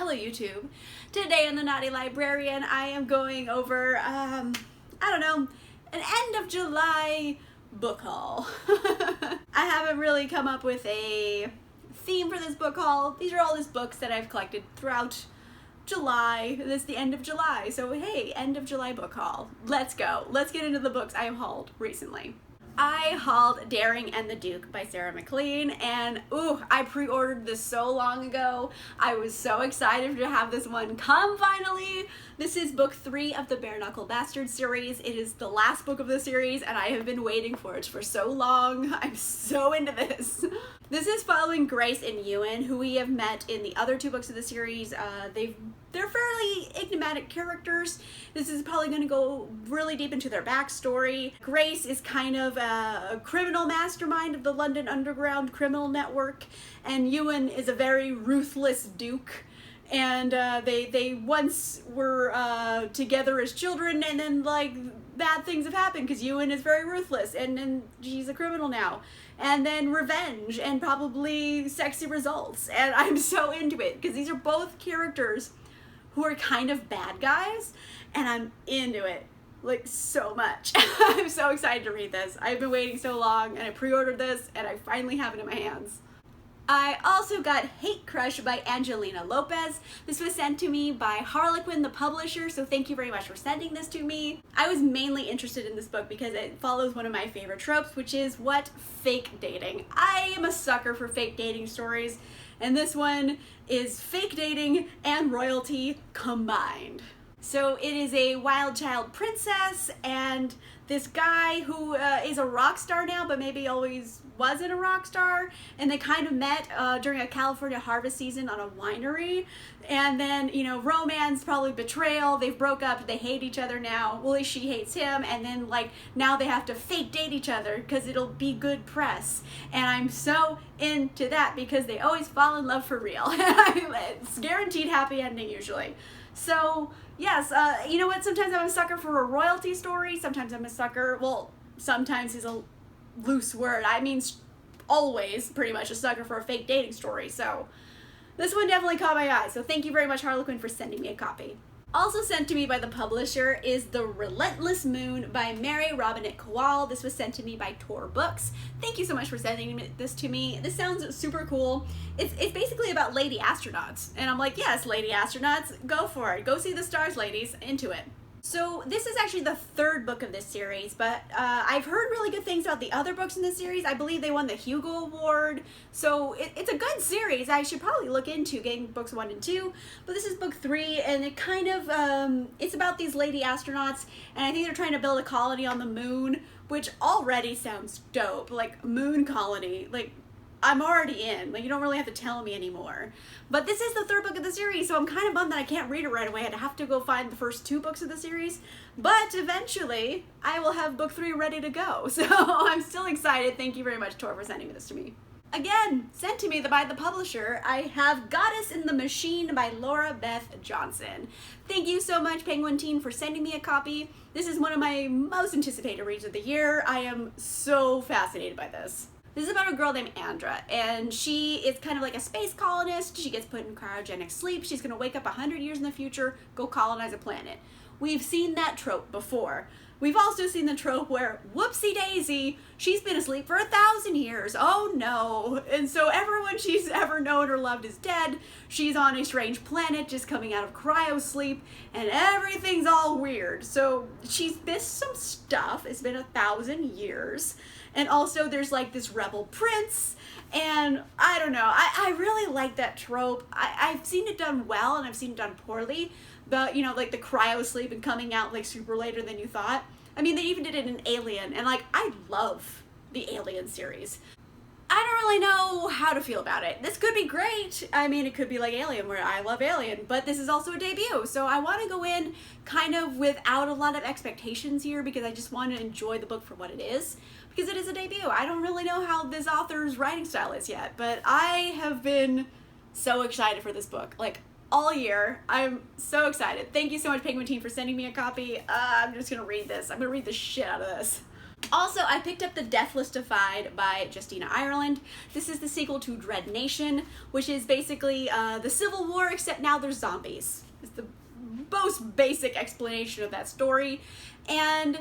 Hello YouTube. Today on the Naughty Librarian I am going over, I don't know, an end of July book haul. I haven't really come up with a theme for this book haul. These are all just books that I've collected throughout July. This is the end of July, so hey, end of July book haul. Let's go. Let's get into the books I have hauled recently. I hauled Daring and the Duke by Sarah MacLean, and ooh, I pre-ordered this so long ago. I was so excited to have this one come finally. This is book 3 of the Bare Knuckle Bastard series. It is the last book of the series, and I have been waiting for it for so long. I'm so into this. This is following Grace and Ewan, who we have met in the other 2 books of the series. They're fairly enigmatic characters. This is probably going to go really deep into their backstory. Grace is kind of a criminal mastermind of the London Underground criminal network, and Ewan is a very ruthless duke. And they once were together as children, and then like bad things have happened because Ewan is very ruthless, and then she's a criminal now. And then revenge and probably sexy results, and I'm so into it because these are both characters who are kind of bad guys, and I'm into it like so much. I'm so excited to read this. I've been waiting so long, and I pre-ordered this, and I finally have it in my hands. I also got Hate Crush by Angelina Lopez. This was sent to me by Harlequin, the publisher, so thank you very much for sending this to me. I was mainly interested in this book because it follows one of my favorite tropes, which is fake dating. I am a sucker for fake dating stories, and this one is fake dating and royalty combined. So it is a wild child princess and this guy who is a rock star now, but maybe always wasn't a rock star, and they kind of met during a California harvest season on a winery, and then, you know, romance, probably betrayal, they've broke up, they hate each other now, well, she hates him, and then like now they have to fake date each other because it'll be good press, and I'm so into that because they always fall in love for real. It's guaranteed happy ending usually. So yes, you know what, sometimes I'm a sucker for a royalty story, sometimes I'm a sucker, well, sometimes is a loose word, I mean always pretty much a sucker for a fake dating story, so this one definitely caught my eye, so thank you very much Harlequin for sending me a copy. Also sent to me by the publisher is The Relentless Moon by Mary Robinette Kowal. This was sent to me by Tor Books. Thank you so much for sending this to me. This sounds super cool. It's basically about lady astronauts, and I'm like, yes, lady astronauts, go for it. Go see the stars, ladies. Into it. So this is actually the 3rd book of this series, but I've heard really good things about the other books in this series. I believe they won the Hugo Award, so it's a good series. I should probably look into getting books 1 and 2, but this is book 3, and it kind of, it's about these lady astronauts, and I think they're trying to build a colony on the moon, which already sounds dope, like moon colony, like I'm already in, like you don't really have to tell me anymore. But this is the 3rd book of the series, so I'm kind of bummed that I can't read it right away. I'd have to go find the first 2 books of the series, but eventually I will have book 3 ready to go. So I'm still excited. Thank you very much, Tor, for sending this to me. Again, sent to me by the publisher, I have Goddess in the Machine by Lora Beth Johnson. Thank you so much, Penguin Teen, for sending me a copy. This is one of my most anticipated reads of the year. I am so fascinated by this. This is about a girl named Andra, and she is kind of like a space colonist. She gets put in cryogenic sleep. She's going to wake up 100 years in the future, go colonize a planet. We've seen that trope before. We've also seen the trope where, whoopsie daisy, she's been asleep for 1,000 years. Oh no. And so everyone she's ever known or loved is dead. She's on a strange planet just coming out of cryo sleep, and everything's all weird. So she's missed some stuff. It's been 1,000 years. And also there's like this rebel prince, and I don't know, I really like that trope. I've seen it done well, and I've seen it done poorly. But, you know, like the cryo sleep and coming out like super later than you thought. I mean, they even did it in Alien, and like, I love the Alien series. I don't really know how to feel about it. This could be great. I mean, it could be like Alien, where I love Alien, but this is also a debut, so I want to go in kind of without a lot of expectations here because I just want to enjoy the book for what it is, because it is a debut. I don't really know how this author's writing style is yet, but I have been so excited for this book, like all year. I'm so excited. Thank you so much, Penguin Teen, for sending me a copy. I'm just gonna read this. I'm gonna read the shit out of this. Also, I picked up the Death Listified by Justina Ireland. This is the sequel to Dread Nation, which is basically the Civil War, except now there's zombies. It's the most basic explanation of that story. And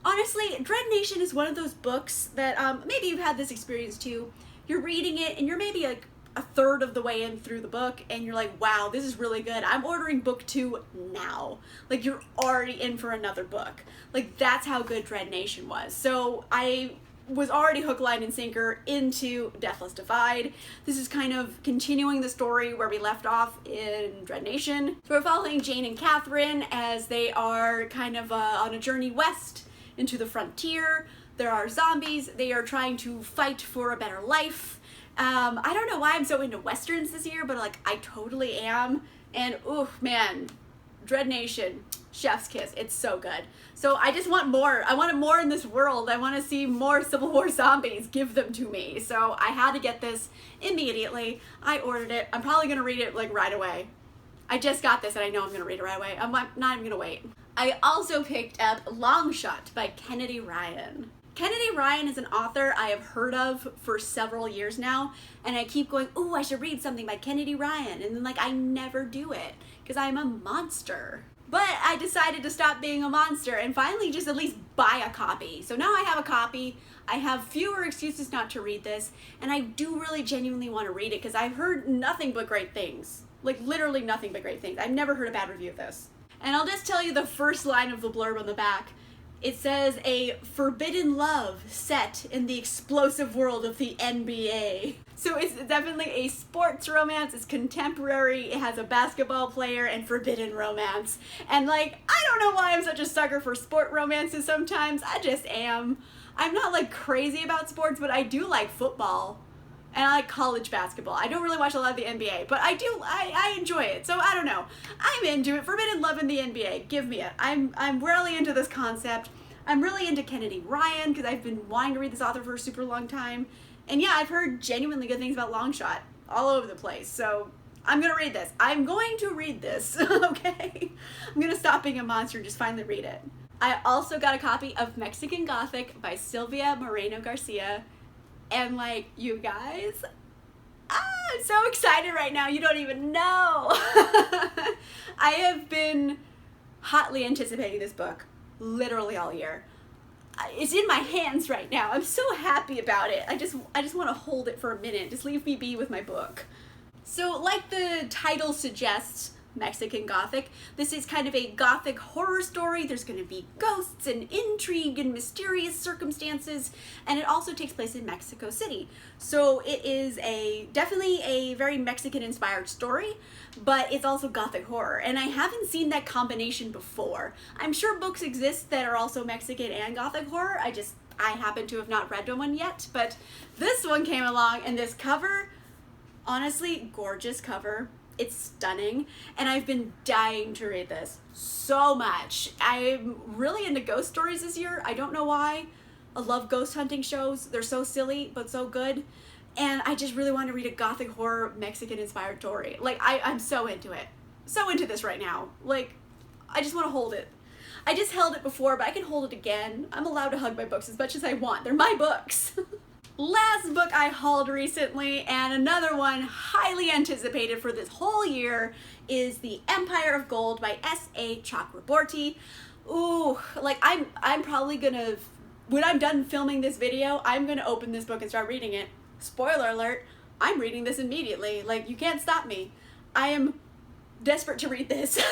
honestly, Dread Nation is one of those books that maybe you've had this experience too. You're reading it and you're maybe like a third of the way in through the book and you're like, wow, this is really good. I'm ordering book 2 now. Like, you're already in for another book. Like, that's how good Dread Nation was. So I was already hook, line, and sinker into Death Listified. This is kind of continuing the story where we left off in Dread Nation. So we're following Jane and Catherine as they are kind of on a journey west into the frontier. There are zombies. They are trying to fight for a better life. I don't know why I'm so into Westerns this year, but like, I totally am. And oof, man, Dread Nation, chef's kiss. It's so good. So I just want more. I want more in this world. I want to see more Civil War zombies. Give them to me. So I had to get this immediately. I ordered it. I'm probably going to read it like right away. I just got this and I know I'm going to read it right away. I'm not even going to wait. I also picked up Long Shot by Kennedy Ryan. Kennedy Ryan is an author I have heard of for several years now, and I keep going, ooh, I should read something by Kennedy Ryan, and then like I never do it because I'm a monster. But I decided to stop being a monster and finally just at least buy a copy. So now I have a copy. I have fewer excuses not to read this, and I do really genuinely want to read it because I've heard nothing but great things. Like, literally nothing but great things. I've never heard a bad review of this. And I'll just tell you the first line of the blurb on the back. It says, a forbidden love set in the explosive world of the NBA. So it's definitely a sports romance. It's contemporary. It has a basketball player and forbidden romance. And like, I don't know why I'm such a sucker for sport romances sometimes. I just am. I'm not like crazy about sports, but I do like football. And I like college basketball. I don't really watch a lot of the NBA, but I enjoy it. So I don't know. I'm into it. Forbidden love in the NBA. Give me it. I'm really into this concept. I'm really into Kennedy Ryan because I've been wanting to read this author for a super long time. And yeah, I've heard genuinely good things about Long Shot all over the place. So I'm going to read this. I'm going to read this, okay? I'm going to stop being a monster and just finally read it. I also got a copy of Mexican Gothic by Silvia Moreno-Garcia. And like, you guys, I'm so excited right now. You don't even know. I have been hotly anticipating this book literally all year. It's in my hands right now. I'm so happy about it. I just want to hold it for a minute. Just leave me be with my book. So like the title suggests, Mexican Gothic, this is kind of a Gothic horror story. There's going to be ghosts and intrigue and mysterious circumstances, and it also takes place in Mexico City. So it is definitely a very Mexican-inspired story, but it's also Gothic horror, and I haven't seen that combination before. I'm sure books exist that are also Mexican and Gothic horror. I happen to have not read one yet, but this one came along, and this cover, honestly, gorgeous cover. It's stunning, and I've been dying to read this so much. I'm really into ghost stories this year. I don't know why. I love ghost hunting shows. They're so silly, but so good. And I just really want to read a Gothic horror Mexican-inspired story. Like, I'm so into it. So into this right now. Like, I just want to hold it. I just held it before, but I can hold it again. I'm allowed to hug my books as much as I want. They're my books. Last book I hauled recently, and another one highly anticipated for this whole year, is The Empire of Gold by S.A. Chakraborty. Ooh, like I'm probably gonna, when I'm done filming this video, I'm gonna open this book and start reading it. Spoiler alert, I'm reading this immediately. Like, you can't stop me. I am desperate to read this.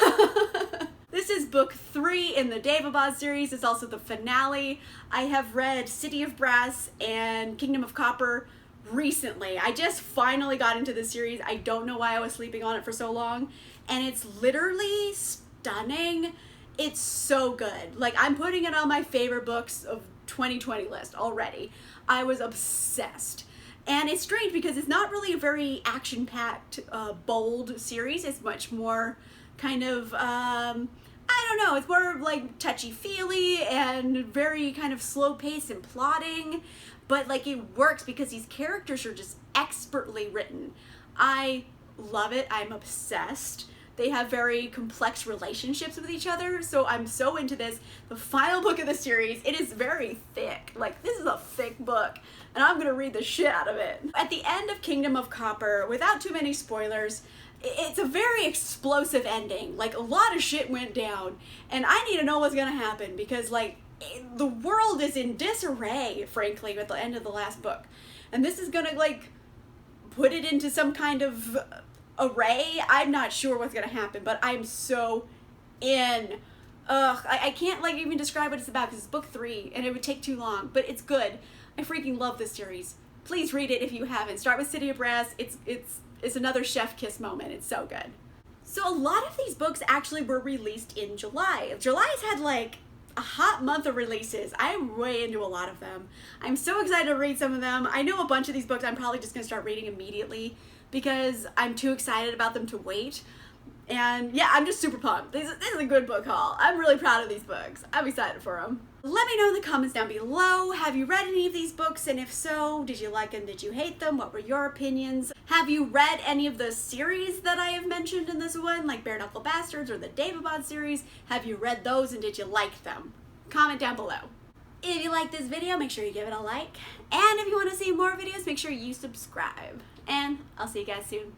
This is book 3 in the Daevabad series. It's also the finale. I have read City of Brass and Kingdom of Copper recently. I just finally got into this series. I don't know why I was sleeping on it for so long. And it's literally stunning. It's so good. Like, I'm putting it on my favorite books of 2020 list already. I was obsessed. And it's strange because it's not really a very action-packed, bold series. It's much more kind of, I don't know, it's more like touchy-feely and very kind of slow-paced and plotting, but like it works because these characters are just expertly written. I love it. I'm obsessed. They have very complex relationships with each other, so I'm so into this. The final book of the series, it is very thick. Like, this is a thick book, and I'm gonna read the shit out of it. At the end of Kingdom of Copper, without too many spoilers, it's a very explosive ending. Like, a lot of shit went down, and I need to know what's gonna happen, because, like, the world is in disarray, frankly, at the end of the last book. And this is gonna, like, put it into some kind of array. I'm not sure what's gonna happen, but I'm so in. I can't, like, even describe what it's about, because it's book 3, and it would take too long, but it's good. I freaking love this series. Please read it if you haven't. Start with City of Brass. It's another chef kiss moment. It's so good. So a lot of these books actually were released in July. July's had, like, a hot month of releases. I'm way into a lot of them. I'm so excited to read some of them. I know a bunch of these books I'm probably just gonna start reading immediately because I'm too excited about them to wait. And yeah, I'm just super pumped. This is a good book haul. I'm really proud of these books. I'm excited for them. Let me know in the comments down below. Have you read any of these books? And if so, did you like them? Did you hate them? What were your opinions? Have you read any of the series that I have mentioned in this one, like Bare Knuckle Bastards or the Daevabad series? Have you read those and did you like them? Comment down below. If you like this video, make sure you give it a like. And if you want to see more videos, make sure you subscribe. And I'll see you guys soon.